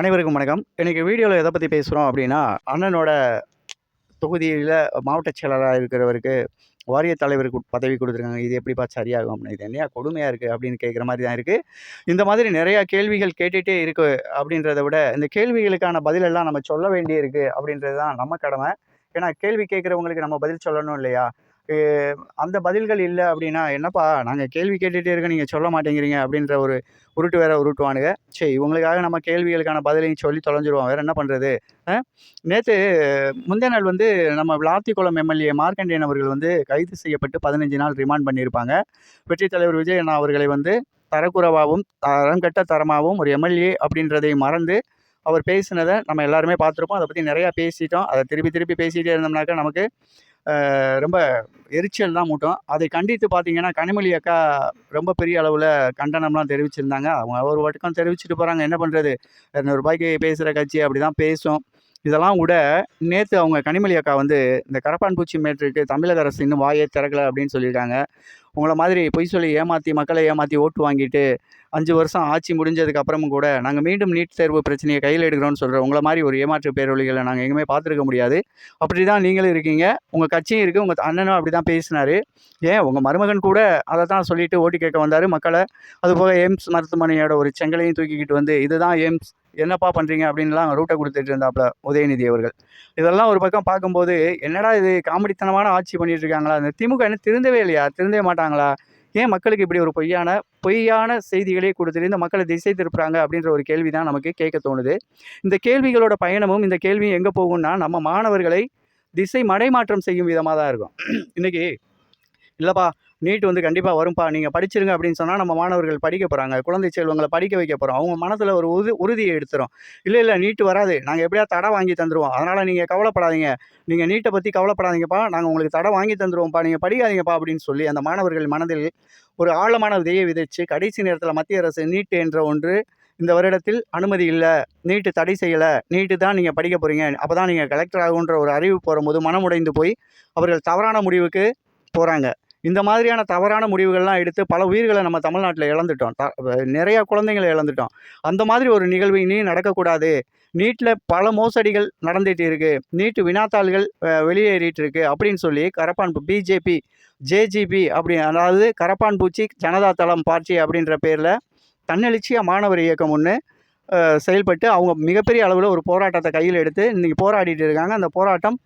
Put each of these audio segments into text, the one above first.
அனைவருக்கும் வணக்கம். இன்னைக்கு வீடியோவில் எதை பற்றி பேசுகிறோம் அப்படின்னா, அண்ணனோட தொகுதியில் மாவட்ட செயலாளராக இருக்கிறவருக்கு வாரிய தலைவருக்கு பதவி கொடுத்துருக்காங்க. இது எப்படிப்பா சரியாகும் அப்படின்னு, இது என்னையா கொடுமையாக இருக்குது அப்படின்னு கேட்குற மாதிரி தான் இருக்குது. இந்த மாதிரி நிறையா கேள்விகள் கேட்டுகிட்டே இருக்கு. அப்படின்றத விட இந்த கேள்விகளுக்கான பதிலெல்லாம் நம்ம சொல்ல வேண்டி இருக்குது அப்படின்றது தான் நம்ம கடமை. ஏன்னா கேள்வி கேட்குறவங்களுக்கு நம்ம பதில் சொல்லணும் இல்லையா? எ அந்த பதில்கள் இல்லை அப்படின்னா, என்னப்பா நாங்கள் கேள்வி கேட்டுகிட்டே இருக்கோம், நீங்கள் சொல்ல மாட்டேங்கிறீங்க அப்படின்ற ஒரு உருட்டு வேற உருட்டுவானுங்க. சரி, இவங்களுக்காக நம்ம கேள்விகளுக்கான பதிலையும் சொல்லி தொலைஞ்சிருவோம். வேறு என்ன பண்ணுறது? நேற்று முந்திய நாள் நம்ம விளாத்திக்குளம் எம்எல்ஏ மார்க்கண்டேயன் அவர்கள் கைது செய்யப்பட்டு 15 நாள் ரிமாண்ட் பண்ணியிருப்பாங்க. வெற்றித் தலைவர் விஜய் அண்ணா அவர்களை தரக்குறைவாகவும் தரம் கெட்ட தரமாகவும் ஒரு எம்எல்ஏ அப்படின்றதை மறந்து அவர் பேசினதை நம்ம எல்லாருமே பார்த்துருப்போம். அதை பற்றி நிறையா பேசிட்டோம். அதை திருப்பி திருப்பி பேசிகிட்டே இருந்தோம்னாக்கா நமக்கு ரொம்ப எரிச்சல் தான் மூட்டும். அதை கண்டித்து பார்த்தீங்கன்னா, கனிமொழி அக்கா ரொம்ப பெரிய அளவில் கண்டனம்லாம் தெரிவிச்சிருந்தாங்க. அவங்க ஒரு வட்டக்கம் தெரிவிச்சுட்டு போகிறாங்க. என்ன பண்ணுறது? ரூ. 200 பேசுகிற கட்சி அப்படி தான் பேசும். இதெல்லாம் விட நேற்று அவங்க கனிமொழி அக்கா இந்த கரப்பான் பூச்சி மேட்டருக்கு தமிழக அரசு இன்னும் வாயே திறக்கலை அப்படின்னு சொல்லியிருக்காங்க. உங்களை மாதிரி பொய் சொல்லி ஏமாற்றி மக்களை ஏமாற்றி ஓட்டு வாங்கிட்டு 5 வருஷம் ஆட்சி முடிஞ்சதுக்கு அப்புறமும் கூட நாங்கள் மீண்டும் நீட் தேர்வு பிரச்சனையை கையில் எடுக்கிறோன்னு சொல்கிறோம். உங்களை மாதிரி ஒரு ஏமாற்று பேரொழிகளை நாங்கள் எங்கேயுமே பார்த்துருக்க முடியாது. அப்படி தான் நீங்களும் இருக்கீங்க, உங்கள் கட்சியும் இருக்குது, உங்கள் அண்ணனும் அப்படி தான் பேசினார். ஏன் உங்கள் மருமகன் கூட அதை தான் சொல்லிட்டு ஓட்டு கேட்க வந்தார் மக்களை. அதுபோக எய்ம்ஸ் மருத்துவமனையோட ஒரு செங்கலையும் தூக்கிக்கிட்டு இதுதான் எய்ம்ஸ், என்னப்பா பண்ணுறீங்க அப்படின்லாம் ரூட்டை கொடுத்துட்டு இருந்தாப்புல உதயநிதி அவர்கள். இதெல்லாம் ஒரு பக்கம் பார்க்கும்போது, என்னடா இது காமெடித்தனமான ஆட்சி பண்ணிட்டு இருக்காங்களா? இந்த திமுக என்ன திருந்தவே இல்லையா? திருந்தவே மாட்டாங்களா? ஏன் மக்களுக்கு இப்படி ஒரு பொய்யான செய்திகளே கொடுத்துட்டு இந்த மக்களை திசை திருப்புறாங்க அப்படின்ற ஒரு கேள்வி தான் நமக்கு கேட்க தோணுது. இந்த கேள்விகளோட பயணமும் இந்த கேள்வியும் எங்கே போகும்னா, நம்ம மாணவர்களை திசை மடைமாற்றம் செய்யும் விதமாக தான் இருக்கும். இன்றைக்கி இல்லைப்பா நீட் கண்டிப்பாக வரும்ப்பா, நீங்கள் படிச்சிருங்க அப்படின்னு சொன்னால் நம்ம மாணவர்கள் படிக்க போகிறாங்க, குழந்தை செல்வங்களை படிக்க வைக்க போகிறோம். அவங்க மனதில் ஒரு உறுதியை எடுத்துரும். இல்லை நீட்டு வராது, நாங்கள் எப்படியாவது தடை வாங்கி தந்துடுவோம், அதனால் நீங்கள் கவலைப்படாதீங்க, நீங்கள் நீட்டை பற்றி கவலைப்படாதீங்கப்பா, நாங்கள் உங்களுக்கு தடை வாங்கி தந்துடுவோம்ப்பா, நீங்கள் படிக்காதீங்கப்பா அப்படின்னு சொல்லி அந்த மாணவர்கள் மனதில் ஒரு ஆழமான விதையை விதைச்சு கடைசி நேரத்தில் மத்திய அரசு நீட்டு என்ற ஒன்று இந்த வருடத்தில் அனுமதி இல்லை, நீட்டு தடை செய்யலை, நீட்டு தான் நீங்கள் படிக்க போகிறீங்க, அப்போ தான் நீங்கள் கலெக்டர் ஆகுன்ற ஒரு அறிவிப்பு போகும்போது மனமுடைந்து போய் அவர்கள் தவறான முடிவுக்கு போகிறாங்க. இந்த மாதிரியான தவறான முடிவுகள்லாம் எடுத்து பல உயிர்களை நம்ம தமிழ்நாட்டில் இழந்துட்டோம். நிறையா குழந்தைங்களை இழந்துட்டோம். அந்த மாதிரி ஒரு நிகழ்வு இனியும் நடக்கக்கூடாது. நீட்டில் பல மோசடிகள் நடந்துகிட்டு இருக்குது, நீட்டு வினாத்தாள்கள் வெளியேறிட்டு இருக்குது அப்படின்னு சொல்லி கரப்பான் பிஜேபி ஜேஜிபி அப்படி, அதாவது கரப்பான் பூச்சி ஜனதா தளம் பார்ட்டி அப்படின்ற பேரில் தன்னெழுச்சியாக மாணவர் இயக்கம் ஒன்று செயல்பட்டு அவங்க மிகப்பெரிய அளவில் ஒரு போராட்டத்தை கையில் எடுத்து இன்றைக்கி போராடிட்டு இருக்காங்க. அந்த போராட்டம்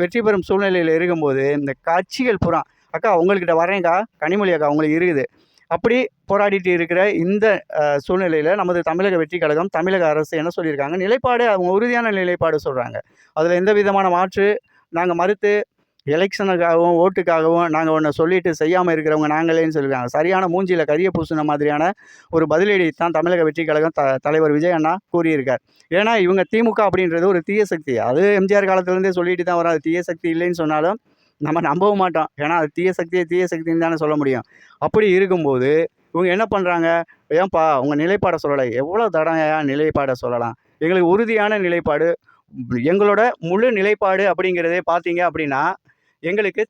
வெற்றி பெறும் சூழ்நிலையில் இருக்கும்போது இந்த கட்சிகள் புறா அக்கா உங்கள்கிட்ட வரேங்க்கா, கனிமொழி அக்கா உங்களுக்கு இருக்குது, அப்படி போராடிட்டு இருக்கிற இந்த சூழ்நிலையில் நமது தமிழக வெற்றி கழகம், தமிழக அரசு என்ன சொல்லியிருக்காங்க? நிலைப்பாடு, அவங்க உறுதியான நிலைப்பாடு சொல்கிறாங்க. அதில் எந்த விதமான மாற்று நாங்கள் மறுத்து எலெக்ஷனுக்காகவும் ஓட்டுக்காகவும் நாங்கள் ஒன்று சொல்லிட்டு செய்யாமல் இருக்கிறவங்க நாங்களேன்னு சொல்லியிருக்காங்க. சரியான மூஞ்சியில் கரிய பூசின மாதிரியான ஒரு பதிலடி தான் தமிழக வெற்றி கழகம் தலைவர் விஜய் அண்ணா கூறியிருக்கார். ஏன்னா இவங்க திமுக அப்படின்றது ஒரு தீய சக்தி. அது எம்ஜிஆர் காலத்துலேருந்தே சொல்லிட்டு தான் வரும். அது தீய சக்தி இல்லைன்னு சொன்னாலும் நம்ம நம்பவும் மாட்டோம். ஏன்னா அது தீய சக்தின்னு தானே சொல்ல முடியும். அப்படி இருக்கும்போது இவங்க என்ன பண்ணுறாங்க? ஏன்பா உங்கள் நிலைப்பாடை சொல்லலை? எவ்வளோ தடையாக நிலைப்பாடை சொல்லலாம்? எங்களுக்கு உறுதியான நிலைப்பாடு, எங்களோட முழு நிலைப்பாடு அப்படிங்கிறதே பார்த்தீங்க அப்படின்னா, எங்களுக்கு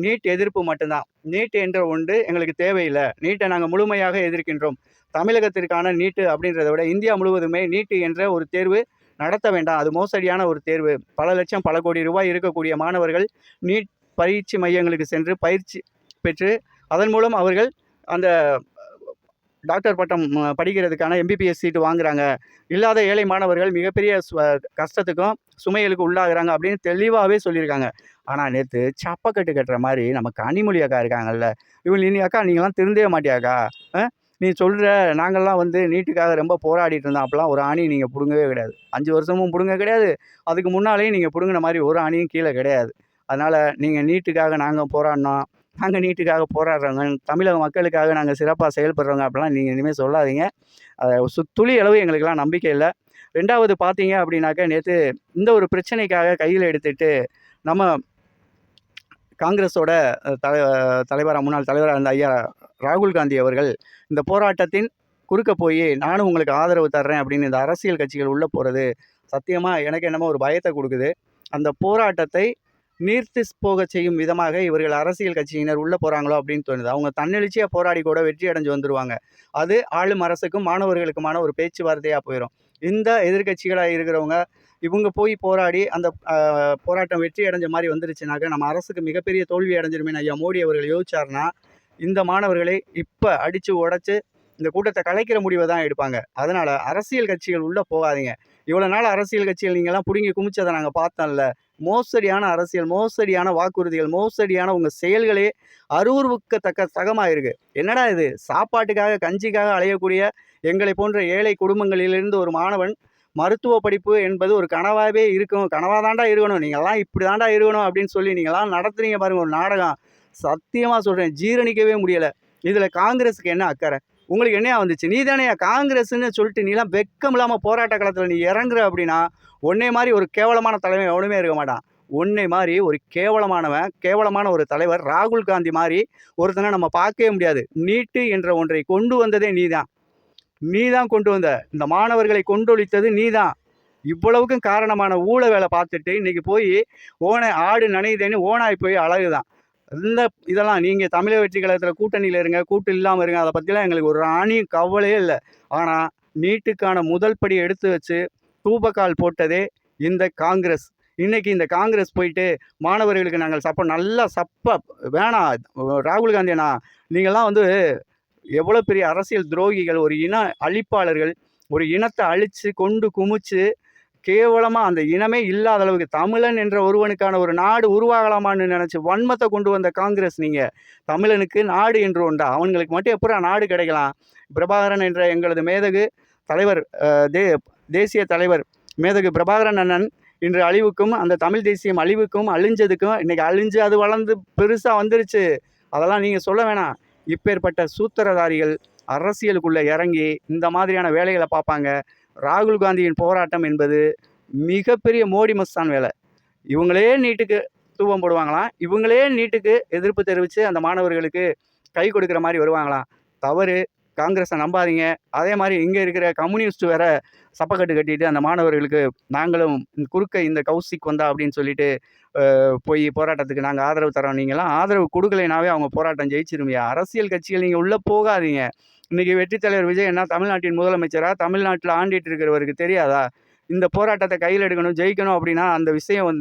நீட் எதிர்ப்பு மட்டும்தான். நீட் என்ற ஒன்று எங்களுக்கு தேவையில்லை. நீட்டை நாங்கள் முழுமையாக எதிர்க்கின்றோம். தமிழகத்திற்கான நீட்டு அப்படின்றத விட இந்தியா முழுவதுமே நீட்டு என்ற ஒரு தேர்வு நடத்த வேண்டாம். அது மோசடியான ஒரு தேர்வு. பல லட்சம் பல கோடி ரூபாய் இருக்கக்கூடிய மாணவர்கள் நீட் பயிற்சி மையங்களுக்கு சென்று பயிற்சி பெற்று அதன் மூலம் அவர்கள் அந்த டாக்டர் பட்டம் படிக்கிறதுக்கான எம்பிபிஎஸ் சீட்டு வாங்குறாங்க. இல்லாத ஏழை மாணவர்கள் மிகப்பெரிய கஷ்டத்துக்கும் சுமைகளுக்கு உள்ளாகிறாங்க அப்படின்னு தெளிவாகவே சொல்லியிருக்காங்க. ஆனால் நேற்று சப்பக்கட்டு கட்டுற மாதிரி நம்ம கனிமொழி அக்கா இருக்காங்கல்ல, இவங்க இனி அக்கா நீங்களாம் திருந்தவே மாட்டியாக்கா? நீ சொல்கிற நாங்கள்லாம் நீட்டுக்காக ரொம்ப போராடிட்டு இருந்தோம், அப்போலாம் ஒரு ஆணி நீங்கள் பிடுங்கவே கிடையாது. 5 வருஷமும் பிடுங்க கிடையாது, அதுக்கு முன்னாலேயும் நீங்கள் பிடுங்கின மாதிரி ஒரு ஆணியும் கீழே கிடையாது. அதனால் நீங்கள் நீட்டுக்காக நாங்கள் போராடினோம், நாங்கள் நீட்டுக்காக போராடுறவங்க, தமிழக மக்களுக்காக நாங்கள் சிறப்பாக செயல்படுறவங்க அப்படிலாம் நீங்கள் இனிமேல் சொல்லாதீங்க. துளி அளவு எங்களுக்கெல்லாம் நம்பிக்கை இல்லை. 2வது பார்த்தீங்க அப்படின்னாக்கா, நேற்று இந்த ஒரு பிரச்சனைக்காக கையில் எடுத்துகிட்டு நம்ம காங்கிரஸோட முன்னாள் தலைவராக இருந்த ஐயா ராகுல் காந்தி அவர்கள் இந்த போராட்டத்தின் குறுக்க போய் நானும் உங்களுக்கு ஆதரவு தர்றேன் அப்படின்னு இந்த அரசியல் கட்சிகள் உள்ளே போகிறது சத்தியமாக எனக்கு என்னமோ ஒரு பயத்தை கொடுக்குது. அந்த போராட்டத்தை நீர்த்து போக செய்யும் விதமாக இவர்கள் அரசியல் கட்சியினர் உள்ளே போகிறாங்களோ அப்படின்னு தோணுது. அவங்க தன்னெழுச்சியாக போராடி கூட வெற்றி அடைஞ்சு வந்துடுவாங்க. அது ஆளும் அரசுக்கும் மாணவர்களுக்குமான ஒரு பேச்சுவார்த்தையாக போயிடும். இந்த எதிர்க்கட்சிகளாக இருக்கிறவங்க இவங்க போய் போராடி அந்த போராட்டம் வெற்றி அடைஞ்ச மாதிரி வந்துருச்சுனாக்க நம்ம அரசுக்கு மிகப்பெரிய தோல்வி அடைஞ்சிருமே ஐயா மோடி அவர்கள் யோசிச்சாருன்னா இந்த மாணவர்களை இப்போ அடித்து உடச்சி இந்த கூட்டத்தை கலைக்கிற முடிவை தான் எடுப்பாங்க. அதனால் அரசியல் கட்சிகள் உள்ளே போகாதீங்க. இவ்வளோ நாள் அரசியல் கட்சிகள் நீங்கள்லாம் பிடுங்கி குமிச்சதை நாங்கள் பார்த்தோம்ல. மோசடியான அரசியல், மோசடியான வாக்குறுதிகள், மோசடியான உங்கள் செயல்களே அருவருக்கத்தக்க தகமாக இருக்குது. என்னடா இது, சாப்பாட்டுக்காக கஞ்சிக்காக அலையக்கூடிய எங்களை போன்ற ஏழை குடும்பங்களிலிருந்து ஒரு மாணவன் மருத்துவ படிப்பு என்பது ஒரு கனவாகவே இருக்கும், கனவாக தாண்டா இருக்கணும், நீங்கள்லாம் இப்படி தாண்டா இருக்கணும் அப்படின்னு சொல்லி நீங்கள்லாம் நடத்துறீங்க பாருங்கள் ஒரு நாடகம். சத்தியமாக சொல்கிறேன், ஜீரணிக்கவே முடியலை. இதில் காங்கிரஸுக்கு என்ன அக்கறை? உங்களுக்கு என்னையா வந்துச்சு? நீ தானே காங்கிரஸ்ன்னு சொல்லிட்டு நீலாம் வெக்கம் இல்லாமல் போராட்ட காலத்தில் நீ இறங்குற அப்படின்னா உன்னை மாதிரி ஒரு கேவலமான தலைவன் எவனுமே இருக்க மாட்டான். உன்னை மாதிரி ஒரு கேவலமான ஒரு தலைவர் ராகுல் காந்தி மாதிரி ஒருத்தனை நம்ம பார்க்கவே முடியாது. நீட்டு என்ற ஒன்றை கொண்டு வந்ததே நீ தான் கொண்டு வந்த. இந்த மாணவர்களை கொண்டொழித்தது நீ தான். இவ்வளவுக்கும் காரணமான ஊழ வேலை பார்த்துட்டு இன்னைக்கு போய் ஆடு நனையுதேன்னு ஓனாய் போய் அழகுதான். இதெல்லாம் நீங்கள் தமிழக வெற்றி கழகத்தில் கூட்டணியில் இருங்க, கூட்டு இல்லாமல் இருங்க, அதை பற்றிலாம் எங்களுக்கு ஒரு கவலையே இல்லை. ஆனால் நீட்டுக்கான முதல் படி எடுத்து வச்சு தூபக்கால் போட்டதே இந்த காங்கிரஸ். இன்றைக்கி இந்த காங்கிரஸ் போயிட்டு மாணவர்களுக்கு நாங்கள் நல்லா வேணாம் ராகுல் காந்தியண்ணா, நீங்கள்லாம் எவ்வளோ பெரிய அரசியல் துரோகிகள், ஒரு இன அழிப்பாளர்கள், ஒரு இனத்தை அழித்து கொண்டு குமிச்சு கேவலமாக அந்த இனமே இல்லாத அளவுக்கு தமிழன் என்ற ஒருவனுக்கான ஒரு நாடு உருவாகலாமான்னு நினச்சி வன்மத்தை கொண்டு வந்த காங்கிரஸ். நீங்கள் தமிழனுக்கு நாடு என்று உண்டா? அவங்களுக்கு மட்டும் எப்போ நாடு கிடைக்கலாம்? பிரபாகரன் என்ற எங்களது மேதகு தலைவர், தேசிய தலைவர் மேதகு பிரபாகரன் அண்ணன் இன்று அழிவுக்கும் அந்த தமிழ் தேசியம் அழிவுக்கும் அழிஞ்சதுக்கும் இன்றைக்கி அழிஞ்சு அது வளர்ந்து பெருசாக வந்துருச்சு. அதெல்லாம் நீங்கள் சொல்ல வேணாம். இப்பேற்பட்ட சூத்திரதாரிகள் அரசியலுக்குள்ளே இறங்கி இந்த மாதிரியான வேலைகளை பார்ப்பாங்க. ராகுல் காந்தியின் போராட்டம் என்பது மிகப்பெரிய மோடி மஸ்தான் வேலை. இவங்களே நீட்டுக்கு தூவம் போடுவாங்களாம், இவங்களே நீட்டுக்கு எதிர்ப்பு தெரிவித்து அந்த மாணவர்களுக்கு கை கொடுக்குற மாதிரி வருவாங்களாம். தவறு. காங்கிரஸை நம்பாதீங்க. அதே மாதிரி இங்கே இருக்கிற கம்யூனிஸ்ட் வேற சப்பக்கட்டு கட்டிட்டு அந்த மாணவர்களுக்கு நாங்களும் குறுக்க இந்த கௌசிக் வந்தா அப்படின்னு சொல்லிட்டு போய் போராட்டத்துக்கு நாங்கள் ஆதரவு தரோம். நீங்களாம் ஆதரவு கொடுக்கலைனாவே அவங்க போராட்டம் ஜெயிச்சிருமையா. அரசியல் கட்சிகள் நீங்கள் உள்ளே போகாதீங்க. இன்றைக்கி வெற்றித் தலைவர் விஜய் என்ன தமிழ்நாட்டின் முதலமைச்சராக தமிழ்நாட்டில் ஆண்டிட்டு இருக்கிறவருக்கு தெரியாதா? இந்த போராட்டத்தை கையில் எடுக்கணும், ஜெயிக்கணும் அப்படின்னா அந்த விஷயம்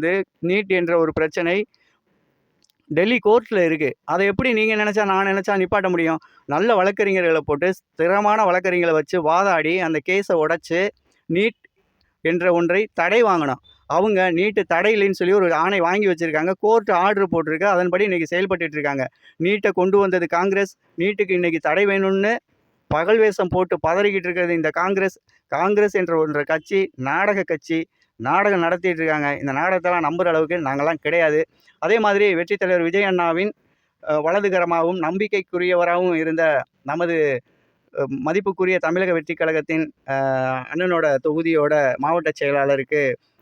நீட் என்ற ஒரு பிரச்சனை டெல்லி கோர்ட்டில் இருக்குது. அதை எப்படி நீங்கள் நினச்சா நான் நினச்சா நிப்பாட்ட முடியும்? நல்ல வழக்கறிஞர்களை போட்டு ஸ்திரமான வழக்கறிஞர்களை வச்சு வாதாடி அந்த கேஸை உடைச்சி நீட் என்ற ஒன்றை தடை வாங்கணும். அவங்க நீட்டு தடை இல்லைன்னு சொல்லி ஒரு ஆணை வாங்கி வச்சுருக்காங்க. கோர்ட்டு ஆர்டர் போட்டிருக்கு. அதன்படி இன்றைக்கி செயல்பட்டு இருக்காங்க. நீட்டை கொண்டு வந்தது காங்கிரஸ். நீட்டுக்கு இன்றைக்கி தடை வேணும்னு பகல் வேஷம் போட்டு பதறிக்கிட்டு இருக்கிறது இந்த காங்கிரஸ் என்ற ஒன்ற கட்சி நாடகம் நடத்திட்டு இருக்காங்க. இந்த நாடகத்தெல்லாம் நம்புகிற அளவுக்கு நாங்கள்லாம் கிடையாது. அதே மாதிரி வெற்றித் தலைவர் விஜய் அண்ணாவின் வலதுகரமாகவும் நம்பிக்கைக்குரியவராகவும் இருந்த நமது மதிப்புக்குரிய தமிழக வெற்றி கழகத்தின் அண்ணனோட தொகுதியோட மாவட்ட செயலாளருக்கு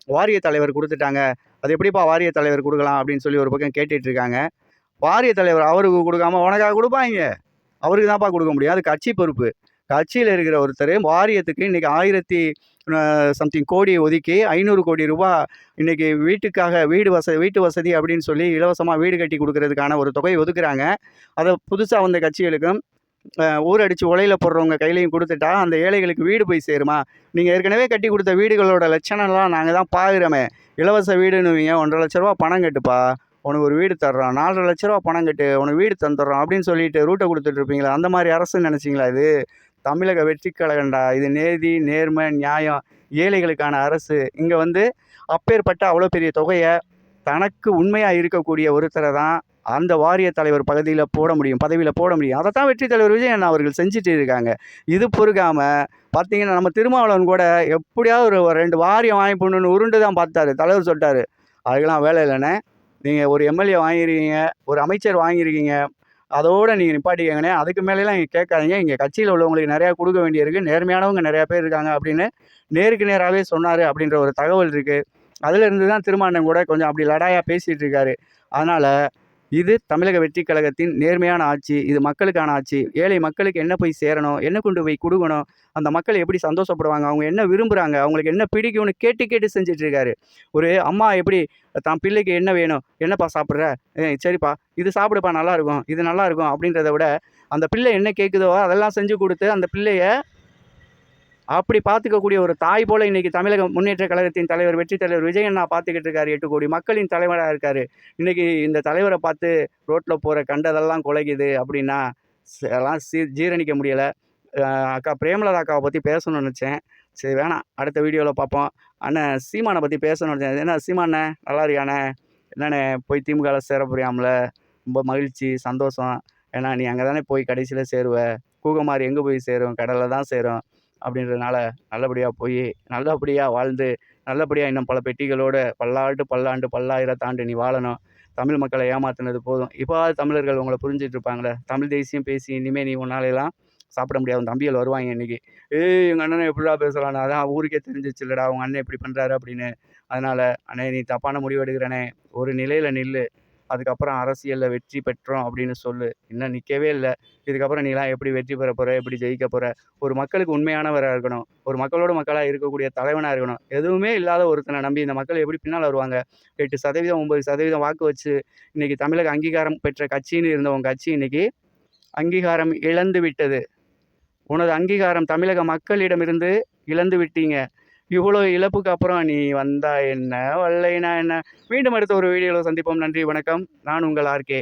வாரிய தலைவர் கொடுத்துட்டாங்க. அது எப்படிப்பா வாரிய தலைவர் கொடுக்கலாம் அப்படின்னு சொல்லி ஒரு பக்கம் கேட்டுட்டு இருக்காங்க. வாரிய தலைவர் அவருக்கு கொடுக்காம உனக்காக கொடுப்பாங்க? அவருக்கு தான்ப்பா கொடுக்க முடியும். அது கட்சி பொறுப்பு. கட்சியில் இருக்கிற ஒருத்தர் வாரியத்துக்கு இன்றைக்கி 1000 சம்திங் கோடி ஒதுக்கி 500 கோடி ரூபா இன்றைக்கி வீட்டுக்காக வீட்டு வசதி அப்படின்னு சொல்லி இலவசமாக வீடு கட்டி கொடுக்கறதுக்கான ஒரு தொகை ஒதுக்குறாங்க. அதை புதுசாக வந்த கட்சிகளுக்கும் ஊரடிச்சு உலையில் போடுறவங்க கையிலையும் கொடுத்துட்டா அந்த ஏழைகளுக்கு வீடு போய் சேருமா? நீங்கள் ஏற்கனவே கட்டி கொடுத்த வீடுகளோட லட்சணம்லாம் நாங்கள் தான் பார்க்குறோமே. இலவச வீடுன்னுவீங்க, 1,50,000 லட்ச ரூபா பணம் கட்டுப்பா, உனக்கு ஒரு வீடு தர்றோம், 4,50,000 லட்ச ரூபா பணம் கட்டு, உனக்கு வீடு தந்துடுறோம் அப்படின்னு சொல்லிட்டு ரூட்டை கொடுத்துட்ருப்பீங்களா? அந்த மாதிரி அரசு நினச்சிங்களா? இது தமிழக வெற்றி கழகண்டா. இது நேர்மை, நியாயம், ஏழைகளுக்கான அரசு. இங்கே அப்பேற்பட்ட அவ்வளோ பெரிய தொகையை தனக்கு உண்மையாக இருக்கக்கூடிய ஒருத்தரை தான் அந்த வாரிய தலைவர் பதவியில் போட முடியும். அதை தான் வெற்றி தலைவர் விஜய் அண்ணா அவர்கள் செஞ்சுட்டு இருக்காங்க. இது பொறுக்காமல் பார்த்தீங்கன்னா நம்ம திருமாவளவன் கூட எப்படியாவது ஒரு 2 வாரியம் வாங்கி போடணுன்னு உருண்டு தான் பார்த்தாரு. தலைவர் சொல்லிட்டாரு, அதுக்கெல்லாம் வேலை இல்லைண்ணே, நீங்கள் ஒரு எம்எல்ஏ வாங்கியிருக்கீங்க, ஒரு அமைச்சர் வாங்கியிருக்கீங்க, அதோடு நீங்கள் நிப்பாட்டிக்கங்கண்ணே, அதுக்கு மேலேலாம் நீங்கள் கேட்காதீங்க, இங்கே கட்சியில் உள்ளவங்களுக்கு நிறையா கொடுக்க வேண்டியிருக்கு, நேர்மையானவங்க நிறையா பேர் இருக்காங்க அப்படின்னு நேருக்கு நேராகவே சொன்னார் அப்படின்ற ஒரு தகவல் இருக்குது. அதிலிருந்து தான் திருமாவளவன் கூட கொஞ்சம் அப்படி லடாயாக பேசிகிட்டு இருக்காரு. அதனால் இது தமிழக வெற்றி கழகத்தின் நேர்மையான ஆட்சி, இது மக்களுக்கான ஆட்சி. ஏழை மக்களுக்கு என்ன போய் சேரணும், என்ன கொண்டு போய் கொடுக்கணும், அந்த மக்கள் எப்படி சந்தோஷப்படுவாங்க, அவங்க என்ன விரும்புகிறாங்க, அவங்களுக்கு என்ன பிடிக்கும்னு கேட்டு செஞ்சிட்ருக்காரு. ஒரு அம்மா எப்படி தான் பிள்ளைக்கு என்ன வேணும், என்னப்பா சாப்பிட்ற, சரிப்பா இது சாப்பிடுப்பா, நல்லாயிருக்கும், இது நல்லாயிருக்கும் அப்படின்றத விட அந்த பிள்ளை என்ன கேட்குதோ அதெல்லாம் செஞ்சு கொடுத்து அந்த பிள்ளைய அப்படி பார்த்துக்கக்கூடிய ஒரு தாய் போல இன்னைக்கு தமிழக முன்னேற்ற கழகத்தின் தலைவர் வெற்றி தலைவர் விஜய் அண்ணா பார்த்துக்கிட்டு இருக்காரு. 8 கோடி மக்களின் தலைவராக இருக்காரு. இன்னைக்கு இந்த தலைவரை பார்த்து ரோட்டில் போகிற கண்டதெல்லாம் குலைக்குது அப்படின்னா அதெல்லாம் ஜீரணிக்க முடியலை. அக்கா பிரேமலதா அக்காவை பற்றி பேசணும்னு நினச்சேன். சரி வேணாம், அடுத்த வீடியோவில் பார்ப்போம். அண்ணன் சீமானை பற்றி பேசணும்னு நினச்சேன். என்ன சீமானே நல்லா இருக்கானே? என்னண்ணே போய் திமுகவில் சேர போறியாம்ல? ரொம்ப மகிழ்ச்சி, சந்தோஷம். ஏன்னா நீ அங்கே தானே போய் கடைசியில் சேருவ. கூகமாரி எங்கே போய் சேரும்? கடலில் தான் சேரும். அப்படின்றதுனால நல்லபடியாக போய் நல்லபடியாக வாழ்ந்து நல்லபடியாக இன்னும் பல பெட்டிகளோடு பல்லாண்டு பல்லாயிரத்தாண்டு நீ வாழணும். தமிழ் மக்களை ஏமாத்துனது போதும். இப்போவாது தமிழர்கள் உங்களை புரிஞ்சுட்டு இருப்பாங்களே. தமிழ் தேசியம் பேசி இனிமேல் நீ உன்னாலெல்லாம் சாப்பிட முடியாது. உன் தம்பிகள் வருவாங்க இன்னைக்கு. எங்கள் அண்ணனை எப்படிடா பேசலான்னு? அதான் ஊருக்கே தெரிஞ்சிச்சு இல்லைடா உங்கள் அண்ணன் இப்படி பண்ணுறாரு அப்படின்னு. அதனால் அண்ணே நீ தப்பான முடிவு எடுக்கிறனே, ஒரு நிலையில் நில்லு. அதுக்கப்புறம் அரசியலில் வெற்றி பெற்றோம் அப்படின்னு சொல்லு. இன்னும் நிற்கவே இல்லை. இதுக்கப்புறம் நீலாம் எப்படி வெற்றி பெற போகிற, எப்படி ஜெயிக்க போகிற? ஒரு மக்களுக்கு உண்மையானவராக இருக்கணும். ஒரு மக்களோட மக்களாக இருக்கக்கூடிய தலைவனாக இருக்கணும். எதுவுமே இல்லாத ஒருத்தனை நம்பி இந்த மக்கள் எப்படி பின்னால் வருவாங்க? 8% 9% வாக்கு வச்சு இன்றைக்கி தமிழக அங்கீகாரம் பெற்ற கட்சின்னு இருந்த உன் கட்சி இன்றைக்கி அங்கீகாரம் இழந்து விட்டது. உனது அங்கீகாரம் தமிழக மக்களிடமிருந்து இழந்து விட்டீங்க. இவ்வளோ இழப்புக்கு அப்புறம் நீ வந்தா என்ன, வரலைனா என்ன? மீண்டும் அடுத்த ஒரு வீடியோவில் சந்திப்போம். நன்றி, வணக்கம். நான் உங்கள் ஆர்கே.